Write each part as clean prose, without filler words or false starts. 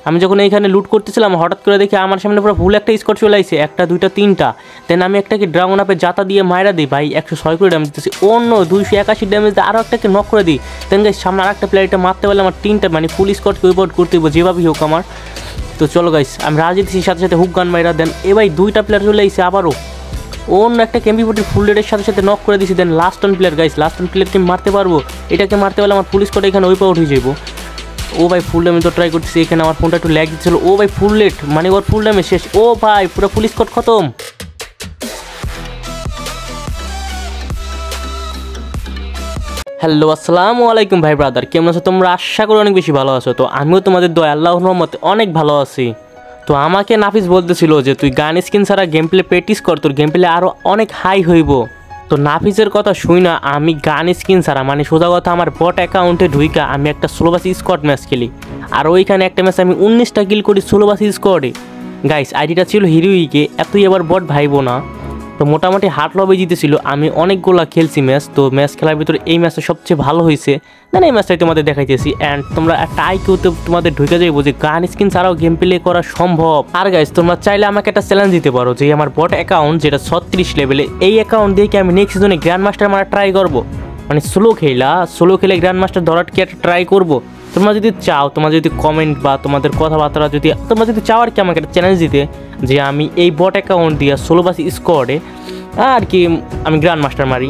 আমি যখন এইখানে লুট করতেছিলাম হঠাৎ করে দেখি আমার সামনে পুরো ভুল একটা স্কোয়াড চলে আসছে, 1 2 3টা। দেন আমি একটাকে ড্রাগন আপে জাতা দিয়ে মাইরা দিই ভাই, 106 করে ড্যামেজ দিতেছি, অন্য 281 ড্যামেজ দিয়ে আরও একটাকে নক করে দিই। দেন গাইস সামনে আরেকটা প্লেয়ারটা মারতে পারলে আমার 3টা মানে ফুল স্কোয়াডকে উইপ আউট করতে হইব যেভাবেই হোক আমার। তো চলো গাইস আমি রাজি দিচ্ছি সাথে সাথে হুক গান মাইরা। দেন এ ভাই 2টা প্লেয়ার চলে আসছে আবারও, অন্য একটা কেম্পি40 ফুল রেডের সাথে সাথে নক করে দিয়েছি। Then last on player guys, last on প্লেয়ারকে মারতে পারবো, এটাকে মারতে পারলে আমার পুলিশ কোড এখানে উইপ আউট হয়ে যাবো। ও ভাই ফুল ড্যামেজ তো ট্রাই করতেছি, এখানে আমার ফোনটা একটু ল্যাগ দিচ্ছিল। ও ভাই ফুল লেট মানে ওর ফুল ড্যামেজ শেষ। ও ভাই পুরো পুলিশ কোড খতম। হ্যালো আসসালামু আলাইকুম ভাই ব্রাদার, কেমন আছো তোমরা? আশা করি অনেক বেশি ভালো আছো। তো আমিও তোমাদের দোয়া আল্লাহর রহমতে অনেক ভালো আছি। তো আমাকে নাফিস বলতেছিল যে তুই গান স্কিন ছাড়া গেম প্লে প্র্যাকটিস কর, তোর গেম প্লে আরও অনেক হাই হইব। তো নাফিসের কথা শুই না আমি গান স্কিন ছাড়া মানে সোজা কথা আমার বট অ্যাকাউন্টে ঢুইকা আমি একটা সোলোবাসি স্কোয়াড ম্যাচ খেলি, আর ওইখানে একটা ম্যাচ আমি 19টা কিল করি সোলোবাসি স্কোয়াডে। গাইস আইডিটা ছিল হিরোইকে, এতই এবার বট ভাইবো না। তো মোটামুটি হার্ট লবে জিতেছিল, আমি অনেকগুলা খেলছি ম্যাচ। তো ম্যাচ খেলার ভিতরে এই ম্যাচটা সবচেয়ে ভালো হয়েছে, দেন এই ম্যাচটাই তোমাদের দেখাইতেছি। অ্যান্ড তোমরা একটা আইকিউতে তোমাদের ঢুকে যাইবো যে গান স্কিন ছাড়াও গেম প্লে করা সম্ভব। আর গাইস তোমরা চাইলে আমাকে একটা চ্যালেঞ্জ দিতে পারো যে আমার বট অ্যাকাউন্ট যেটা 36 লেভেলে, এই অ্যাকাউন্ট দিয়ে কি আমি নেক্সট সিজনে গ্র্যান্ড মাস্টার মারা ট্রাই করবো, মানে সোলো খেলে গ্র্যান্ড মাস্টার ধরার কি একটা ট্রাই করবো। তোমরা যদি চাও, তোমরা যদি কমেন্ট বা তোমাদের কথাবার্তা যদি তোমরা যদি চাও আর কি আমাকে একটা চ্যালেঞ্জ দিতে যে আমি এই বট অ্যাকাউন্ট দিয়ে সোলোবাসি স্কোয়াডে আর কি আমি গ্র্যান্ড মাস্টার মারি,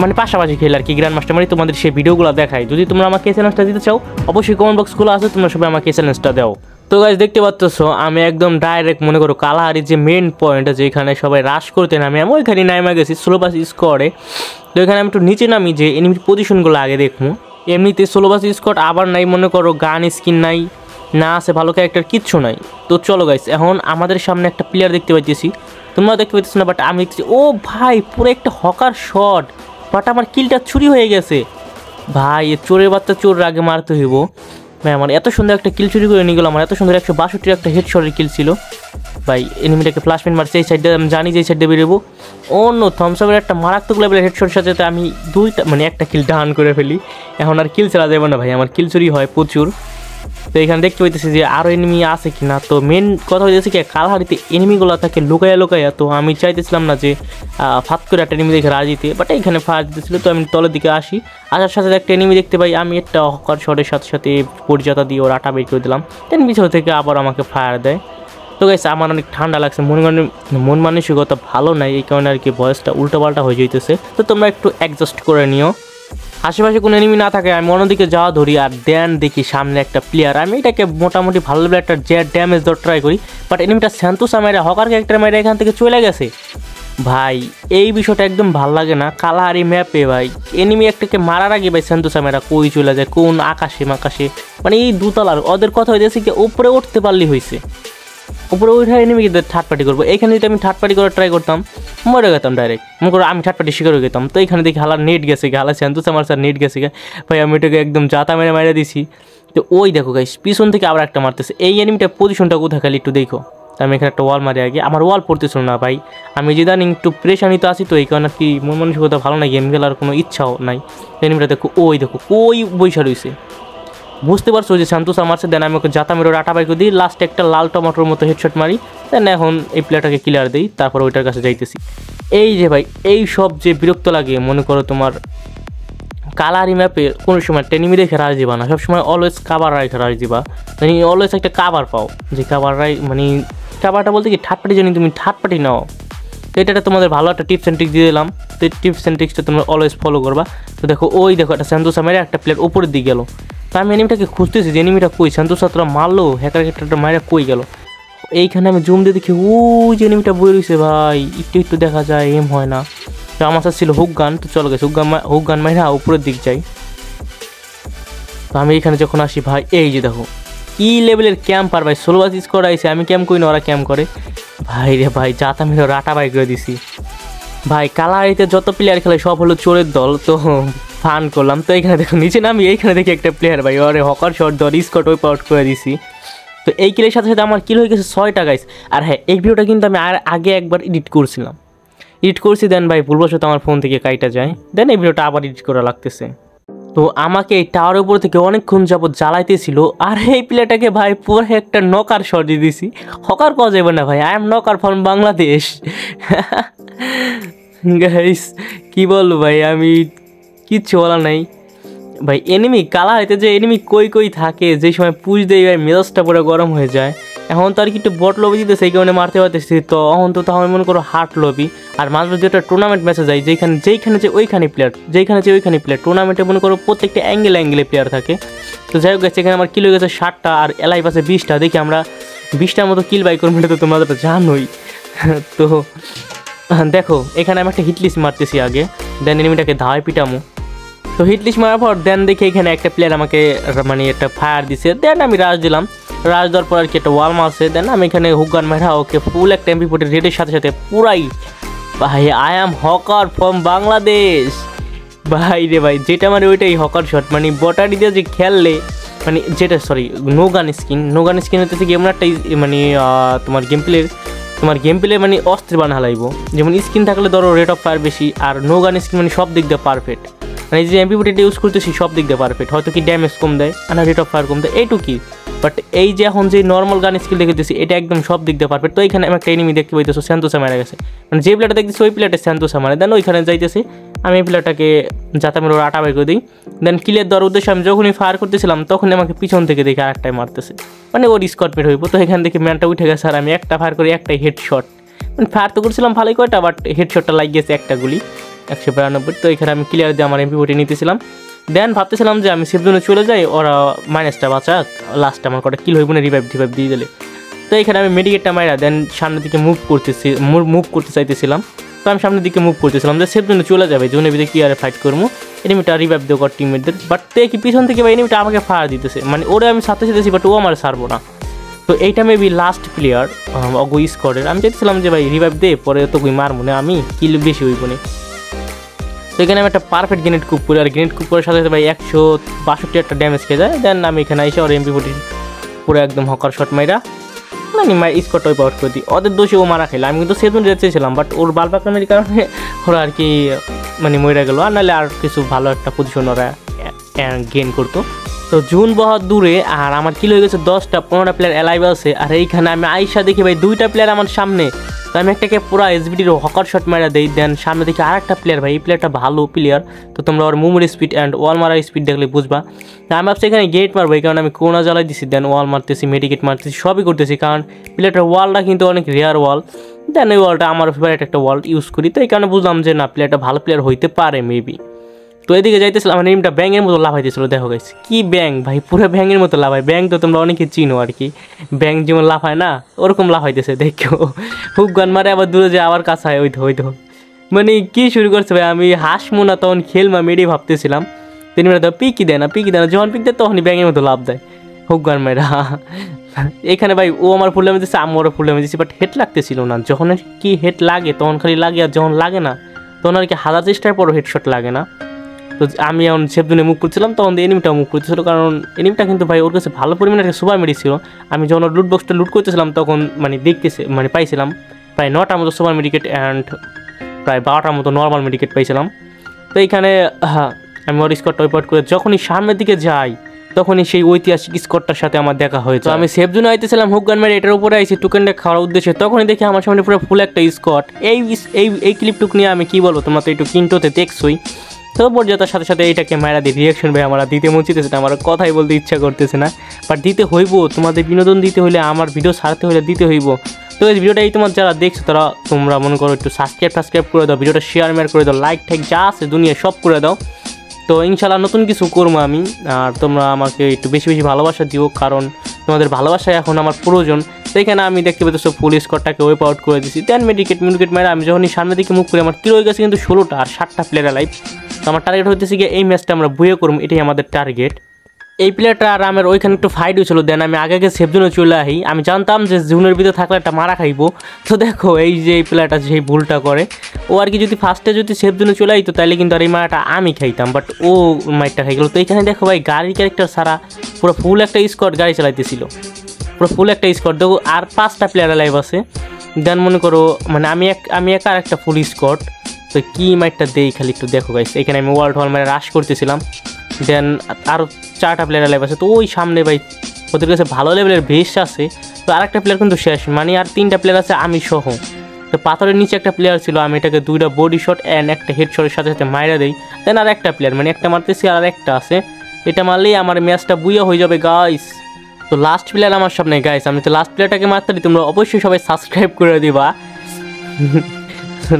মানে পাশাপাশি খেলে আর কি গ্র্যান্ড মাস্টার মারি, তোমাদের সেই ভিডিওগুলো দেখাই। যদি তোমরা আমাকে এই চ্যালেঞ্জটা দিতে চাও অবশ্যই কমেন্ট বক্সগুলো আছে, তোমরা সবাই আমাকে এই চ্যালেঞ্জটা দাও। তো গাইস দেখতে পাচ্ছ আমি একদম ডাইরেক্ট মনে করো কালাহারির যে মেন পয়েন্ট যেখানে সবাই রাশ করতে নামে আমি ওইখানে নামে গেছি সোলোবাসি স্কোয়াডে। তো এখানে আমি একটু নিচে নামি যে এনিমির পজিশনগুলো আগে দেখবো। এমনিতে সোলোবাসি স্কোয়াড আবার নাই মনে করো গান স্কিন নাই, না আছে ভালো ক্যারেক্টার, কিচ্ছু নাই। তো চলো গাইস এখন আমাদের সামনে একটা প্লেয়ার দেখতে পাইতেছি, তোমরা দেখতে পাইতেছো না বাট আমি দেখতেছি। ও ভাই পুরো একটা হকার শট, বাট আমার কিলটা চুরি হয়ে গেছে। ভাই এ চোরের বাচ্চা চোর আগে মারতে হইব ভাই, আমার এত সুন্দর একটা কিল চুরি করে নিয়ে গেলো। আমার এত সুন্দর 162 একটা হেডশটের কিল ছিল ভাই। এনিমিটাকে প্লাসমেন্ট মারছে এই সাইডে, আমি জানি যে এই সাইডে বেরোবো। অন্য থমসআপের একটা মারাত্মক লেভেলের হেডশটের সাথে আমি একটা কিল ডান করে ফেলি। এখন আর কিল চালা যাবে না ভাই, আমার কিল চুরি হয় প্রচুর। তো এখানে দেখতে পাইতেছি যে আরও এনিমি আছে কি না। তো মেন কথা হয়েছে কি কালহারিতে এনিমিগুলো থাকে লুকাইয়া। তো আমি চাইতেছিলাম না যে ফাত করে একটা এনিমি দেখে রাজিতে, বাট এখানে ফায়ার দিতেছিল। তো আমি তলের দিকে আসার সাথে একটা এনিমি দেখতে পাই, আমি একটা হকার শটের সাথে সাথে পরিচতা দিয়ে ওর আটা বের করে দিলাম। দেন পিছন থেকে আবার আমাকে ফায়ার দেয়। তো গাইস আমার অনেক ঠান্ডা লাগছে, মন মানসিকতা ভালো নাই, এই কারণে আর কি ভয়েসটা উল্টোপাল্টা হয়ে যেতেছে। তো তোমরা একটু অ্যাডজাস্ট করে নিও। আশেপাশে কোনো এনিমি না থাকে আমি অন্যদিকে যাওয়া ধরি, আর দেন দেখি সামনে একটা প্লেয়ার, আমি এটাকে মোটামুটি ভালো লেভেলের একটা ড্যামেজ দেওয়ার ট্রাই করি, বাট এনিমিটা স্যান্তোসা মেরে হকার ক্যারেক্টার মেরে এখান থেকে চলে গেছে। ভাই এই বিষয়টা একদম ভালো লাগে না কালাহারি ম্যাপে ভাই, এনিমি একটাকে মারার আগে ভাই স্যান্তোসা মেরা কই চলে যায় কোন আকাশে মানে এই দুতলার। ওদের কথা হয়েছে কি উপরে উঠতে পারলেই হয়েছে, উপরে উঠে এনিমিকে থার্ড পার্টি করবো। এখানে যদি আমি থার্ড পার্টি করার ট্রাই করতাম মরে গেতাম ডাইরেক্ট, মনে করো আমি থার্ড পার্টি শিকার হয়ে যেতাম। তো এখানে দেখি হালা নেট গেছে, হালা স্যান্তোস আমার স্যার নেট গেছে ভাই, আমি এটাকে একদম জাতা মেরে দিছি। তো ওই দেখো গাইস পিছন থেকে আবার একটা মারতেছে, এই এনিমিটার পজিশনটা কোথায় খালি একটু দেখো। তো আমি এখানে একটা ওয়াল মারি আগে, আমার ওয়াল পড়তেছিল না ভাই, আমি ইদানিং একটু প্রেশানিত আছি, তো এই কারণে কি মন মানসিকতা ভালো নাই, গেম খেলার কোনো ইচ্ছাও নাই। এনিমিটা দেখো দেখো ওই বৈশা রয়েছে, বুঝতে পারছো যে সান্তোস মারছে। দেন আমি ওকে জাতা মেরে আটা বাইক দিই, লাস্টে একটা লাল টমাটোর মতো হেডশট মারি। দেন এখন এই প্লেয়ারটাকে ক্লিয়ার দিই, তারপর ওইটার কাছে যাইতেছি। এই যে ভাই এই সব যে বিরক্ত লাগে, মনে করো তোমার কালারি ম্যাপে কোনো সময় এনিমি দেখে রাজ দিবা না, সবসময় অলওয়েজ কাবার রাখে রাজ দিবা, মানে অলওয়েজ একটা কাবার পাও, যে কাবার রাই মানে কাবারটা বলতে কি থার্ড পার্টি জানি তুমি থার্ড পার্টি নাও। তো এটা তোমাদের ভালো একটা টিপস অ্যান্ড ট্রিক্স দিয়ে দিলাম, তো এই টিপস অ্যান্ড ট্রিক্সটা তোমরা অলওয়েজ ফলো করবা। তো দেখো দেখো একটা স্যান্তোসা মেরে একটা প্লেয়ার উপরের দিকে গেলো, তো আমি এনিমিটাকে খুঁজতেছি যে এনিমিটা কই, স্যান্তোসা তোরা মারলো হ্যাকার ক্যারেক্টারটা মারা কই গেল। এইখানে আমি জুম দিয়ে দেখি যে এনিমিটা বই রয়েছে ভাই, একটু দেখা যায়, এম হয় না। তো আমার সাথে ছিল হুক গান, তো চলো গেছে হুক গান মাইরা উপরের দিক যাই। তো আমি এখানে যখন আসি ভাই এই যে দেখো কি লেভেলের ক্যাম্পার ভাই, সোলোবাসি স্কোয়াড আইছে, আমি ক্যাম্প করি না ওরা ক্যাম্প করে ভাই রে ভাই, জাতা মেরে রাটা বাইক করে দিছি ভাই। কালারিতে যত প্লেয়ার খেলে সব হলো চোরের দল, তো ফান করলাম। তো এখানে দেখো নিচে নামি, এইখানে দেখি একটা প্লেয়ার ভাই ওরে হকার শট ধর স্কট ওই আউট করে দিছি। তো এই কিলের সাথে সাথে আমার কিল হয়ে গেছে 6টা গাইস। আর হ্যাঁ এই ভিডিওটা কিন্তু আমি আগে একবার এডিট করছি, দেন ভাই ভুলবশত আমার ফোন থেকে কাইটা যায়, দেন এই ভিডিওটা আবার এডিট করা লাগতেছে। তো আমাকে এই টাওয়ারের উপর থেকে অনেকক্ষণ যাবত জ্বালাইতেছিল, আর এই প্লেয়ারটাকে ভাই পুরো একটা নকার শট দিয়ে দিছি। হকার কওয়া যাবে না ভাই, I am knocker from Bangladesh. Guys কি বলবো ভাই, আমি কিচ্ছু বলা নাই ভাই। এনিমি কালা হইতে যে এনিমি কই কই থাকে, যেই সময় পুশ দেয় ভাই মেজাজটা পুরো গরম হয়ে যায়। এখন তো আর কি একটু বট লবি দিতে সেই কারণে মারতে পারতেছি, তো এখন তো তাহলে মনে করো হার্ট লবি। আর মাঝে মাঝে একটা টুর্নামেন্ট ম্যাচে যাই, যেইখানে যে ওইখানে প্লেয়ার, টুর্নামেন্টে মনে করো প্রত্যেকটা অ্যাঙ্গেলে প্লেয়ার থাকে। তো যাই হোক গেছে, এখানে আমার কিল হয়ে গেছে 60টা আর এলাই পাশে 20টা। দেখি আমরা 20টার মতো কিল বাই করবো, এটা তো তোমরা তো জানোই। তো দেখো এখানে আমি একটা হিটলিস্ট মারতেছি আগে, দেন এনিমিটাকে ধাওয়ায় পিটামো। তো হিটলিস্ট মারার পর দেন দেখে এখানে একটা প্লেয়ার আমাকে মানে একটা ফায়ার দিছে, দেন আমি রাশ দিলাম। রাশ দেওয়ার পর আর কি একটা ওয়াল মারছে, দেন আমি এখানে হুকগান মেরা ওকে ফুল একটা MP40 রেডের সাথে সাথে পুরাই ভাই I am hawker from Bangladesh. ভাই রে ভাই, যেটা মানে ওইটাই হকার শট, মানে বটারি দিয়ে যে খেললে মানে যেটা সরি নোগান স্কিন হতেছে কি এমন একটা মানে তোমার গেম প্লে মানে অস্থির বানা হালাইবো। যেমন স্কিন থাকলে ধরো রেট অফ ফায়ার বেশি, আর নোগান স্কিন মানে সব দিক দিয়ে পারফেক্ট। মানে যে MP40 ইউজ করতেছি সব দিক দিয়ে পারফেক্ট, হয়তো কি ড্যামেজ কম দেয় আর রেট অফ ফায়ার কম দেয় এইটুকুই, বাট এই যে এখন যে নর্মাল গান স্কিল দেখতেছি এটা একদম সব দিক দিয়ে পারফেক্ট। তো এখানে আমি একটা এনিমি দেখতে পাইতেছো স্যান্তোসা মারা গেছে, মানে যে প্লেয়ারটা দেখতেছি ওই প্লেয়ারটা স্যান্তোসা মারে। দেন ওইখানে যাইতেছি আমি এই প্লেয়ারটাকে যাতে আমি ওর আটা বের করে দিই। দেন কিলের দেওয়ার উদ্দেশ্যে আমি যখনই ফায়ার করতেছিলাম তখনই আমাকে পিছন থেকে দেখে আরেকটাই মারতেছে, মানে ওর স্কটমেট হইব। তো এখান থেকে ম্যানটা উঠে গেছে আর আমি একটা ফায়ার করি, একটাই হেডশট। মানে ফায়ার তো করছিলাম ভালোই কয়টা, বাট হেডশটটা লাগিয়েছে একটা গুলি 192। তো এখানে আমি ক্লিয়ার দিয়ে আমার MP40 নিতেছিলাম। দেন ভাবতেছিলাম যে আমি সেফ জোনে চলে যাই, ওরা মাইনাসটা বাঁচাক, লাস্টে আমার কটা কিল হইব না রিভাইভ দিয়ে দিলে। তো এখানে আমি মেডিকেটটা মাইরা দেন সামনের দিকে মুভ করতে চাইতেছিলাম। তো আমি সামনের দিকে মুভ করতেছিলাম যে সেফ জোনে চলে যাবে, জোনের ভিতরে কি আর ফাইট করবো, এনিমিটা রিভাইভ দেবো টিমমেটদের। বাট দেখি পিছন থেকে বা এনিমিটা আমাকে ফায়ার দিতেছে, মানে ওরে আমি সাথে সাথেছি বাট ও আমার ছাড়বো না। তো এইটা মেবি লাস্ট প্লেয়ার অগো স্কোয়াডের। আমি চাইতেছিলাম যে ভাই রিভাইভ দে, পরে তো কই মারবো না, আমি কিল বেশি হইব না। তো এখানে আমি একটা পারফেক্ট গ্রেনেড কুপ করি, আর গ্রেনেড কুপ করার সাথে সাথে ভাই 162 একটা ড্যামেজ খেয়ে যায়। দেন আমি এখানে এসে ওর MP40 পুরো একদম হকার শট মাইরা মানে স্কোয়াডটা ওই পাউট করে দিই। ওদের দোষে ও মারা খেলে, আমি কিন্তু সেদিন চেয়েছিলাম, বাট ওর বালপাকামের কারণে ওরা আর কি মানে মরে গেলো, আর নাহলে আর কিছু ভালো একটা পজিশন ওরা গেইন করতো। তো জুন বহুত দূরে আর আমার কিল হয়ে গেছে 10টা 15টা প্লেয়ার অ্যালাইভ আছে। আর এইখানে আমি আইসা দেখি ভাই 2টা প্লেয়ার আমার সামনে, তো আমি একটাকে পুরো SBDর হকার শট মারা দেই। দেন সামনে দেখি আরেকটা প্লেয়ার, ভাই এই প্লেয়ারটা ভালো প্লেয়ার, তো তোমরা ওর মুভের স্পিড অ্যান্ড ওয়াল মারার স্পিড দেখলে বুঝবা। আমি ভাবছি এখানে গেট মারবো, এই কারণে আমি কোনা জ্বালাই দিছি, দেন ওয়াল মারতেছি, মেডিকেট মারতেছি, সবই করতেছি, কারণ প্লেয়ারটার ওয়ালটা কিন্তু অনেক রেয়ার ওয়াল। দেন ওই ওয়ালটা আমার ফেভারিট একটা ওয়াল ইউজ করি, তো এই কারণে বুঝলাম যে না প্লেয়ারটা ভালো প্লেয়ার হইতে পারে মেবি। তো এদিকে যাইতেছিলাম, আমার নেমটা ব্যাঙের মতো লাফাইতেছিল, দেখো গাইস কি ব্যাং ভাই, পুরো ব্যাঙের মতো লাফায়। ব্যাং তো তোমরা অনেকে চিনো আর কি, ব্যাং যেমন লাফায় না ওরকম লাফাইতেছে, দেখো হুক গান মারে আবার দূরে যায় আবার কাছে হয়, ওই তো মানে কি শুরু করছে ভাই। আমি হাসবো না তখন খেলমা মেরে ভাবতেছিলাম, তিনি তো পিকি দেয় না, যখন পিক দেয় তখনই ব্যাঙের মতো লাভ দেয় হুক গান মারা। এখানে ভাই ও আমার ফুল ড্যামেজ দিচ্ছে, আমারও ফুল ড্যামেজ দিচ্ছি, বাট হেড লাগতেছিল না। যখন কি হেড লাগে তখন খালি লাগে, আর যখন লাগে না তখন আর কি হাজার চেষ্টার পরও হেডশট লাগে না। তো আমি যখন সেফ জোনে মুভ করছিলাম তখন এনিমিটা মুভ করতেছিল, কারণ এনিমিটা কিন্তু ভাই ওর কাছে ভালো পরিমাণে একটা সুপার মেডি ছিল। আমি যখন ওর লুট বক্সটা লুট করতেছিলাম তখন মানে মানে পাইছিলাম প্রায় 9টার মতো সুপার মেডিকেট অ্যান্ড প্রায় 12টার মতো নর্মাল মেডিকেট পাইছিলাম। তো এইখানে আমি ওর স্কোয়াডটা ওয়াইপ আউট করে যখনই সামনের দিকে যাই তখনই সেই ঐতিহাসিক স্কোয়াডটার সাথে আমার দেখা হয়েছে। আমি সেফ জোনে আইতেছিলাম হুক গান মেরে এটার উপরে আইছি টুকেনটা খাওয়ার উদ্দেশ্যে, তখনই দেখি আমার সামনে পুরো ফুল একটা স্কোয়াড। এই ক্লিপটুক নিয়ে আমি কি বলবো, তোমরা তো একটু কিন্টোতে দেখছোই। তো পর্যায়ের সাথে সাথে এইটাকে মায়েরা দিয়ে রিয়াকশন ভাই আমরা দিতে মন চাইতেছে না, আমার কথাই বলতে ইচ্ছা করতেছে না, বাট দিতে হইব। তোমাদের বিনোদন দিতে হলে, আমার ভিডিও ছাড়তে হলে দিতে হইব। তো এই ভিডিওটা এই তোমার যারা দেখছো তারা তোমরা মনে করো একটু সাবস্ক্রাইব করে দাও, ভিডিওটা শেয়ার করে দাও, লাইক ঠেক যা আছে দুনিয়া সব করে দাও। তো ইনশাল্লাহ নতুন কিছু করবো আমি, আর তোমরা আমাকে একটু বেশি বেশি ভালোবাসা দিও, কারণ তোমাদের ভালোবাসায় এখন আমার প্রয়োজন। তো এখানে আমি দেখতে পেতেছো ফুল স্কোয়াডটাকে ওয়েপ আউট করে দিচ্ছি। দেন মেডিকেট মেরে আমি যখনই সামনের দিকে মুভ করি আমার কিল হয়ে গেছে কিন্তু 16টা আর 7টা প্লেয়ার লাইভ। তো আমার টার্গেট হইতেছে গিয়ে এই ম্যাচটা আমরা বুয়ে করবো, এটাই আমাদের টার্গেট। এই প্লেয়ারটা আর আমার ওইখানে একটু ফাইট হয়েছিল, দেন আমি আগে সেফ জোনে চলে আসি। আমি জানতাম যে জোনের ভিতরে থাকলে একটা মারা খাইবো। তো দেখো এই যে এই প্লেয়ারটা সেই ভুলটা করে, ও আর কি যদি ফার্স্টে যদি সেফ জোনে চলে আইতো তাহলে কিন্তু আর এই মারাটা আমি খাইতাম, বাট ও মাইটটা খাই গেলো। তো এখানে দেখো ভাই গাড়ির ক্যারেক্টার ছাড়া পুরো ফুল একটা স্কোয়াড গাড়ি চালাইতেছিল, পুরো ফুল একটা স্কোয়াড। দেখো আর 5টা প্লেয়ার লাইভ আছে। দেন মনে করো মানে আমি একা আর একটা ফুল স্কোয়াড। তো কি মাইটটা দেই খালি একটু দেখো গাইস। এখানে আমি ওয়াল মেরে রাশ করতেছিলাম, দেন আরও 4টা প্লেয়ার লাইভ আছে। তো ওই সামনে ভাই ওদের কাছে ভালো লেভেলের বেস আছে। তো আরেকটা প্লেয়ার কিন্তু শেষ, মানে আর 3টা প্লেয়ার আছে আমি সহ। তো পাথরের নিচে একটা প্লেয়ার ছিল, আমি এটাকে 2টা বডি শট অ্যান্ড একটা হেড শটের সাথে সাথে মাইরা দেই। দেন আর একটা প্লেয়ার, মানে একটা মারতেছি আর একটা আছে, এটা মারলেই আমার ম্যাচটা বুইয়া হয়ে যাবে গাইস। তো লাস্ট প্লেয়ার আমার সামনে গাইস, আমি তো লাস্ট প্লেয়ারটাকে মারতে দিই, তোমরা অবশ্যই সবাই সাবস্ক্রাইব করে দিবা।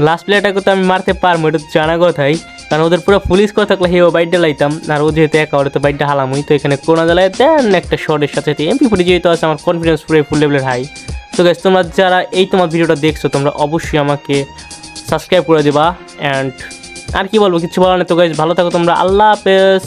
লাস্ট প্লেয়ারটাকে তো আমি মারতে পারবো, এটা তো জানা কথাই, কারণ ওদের পুরো পুলিশ করে থাকলে হেও বাইকটা লাইতাম, আর ও যেহেতু একা ওরা তো বাইকটা হালামই। তো এখানে কোনা জ্বালায় দেন একটা শটের সাথে MP40 যেহেতু আছে, আমার কনফিডেন্স পুরো ফুল লেভেলের হাই। তো গাইস তোমরা যারা তোমার ভিডিওটা দেখছো তোমরা অবশ্যই আমাকে সাবস্ক্রাইব করে দেবা। অ্যান্ড আর কি বলবো, কিছু বলার নেই। তো গাইস ভালো থাকো তোমরা, আল্লাহ হাফেজ।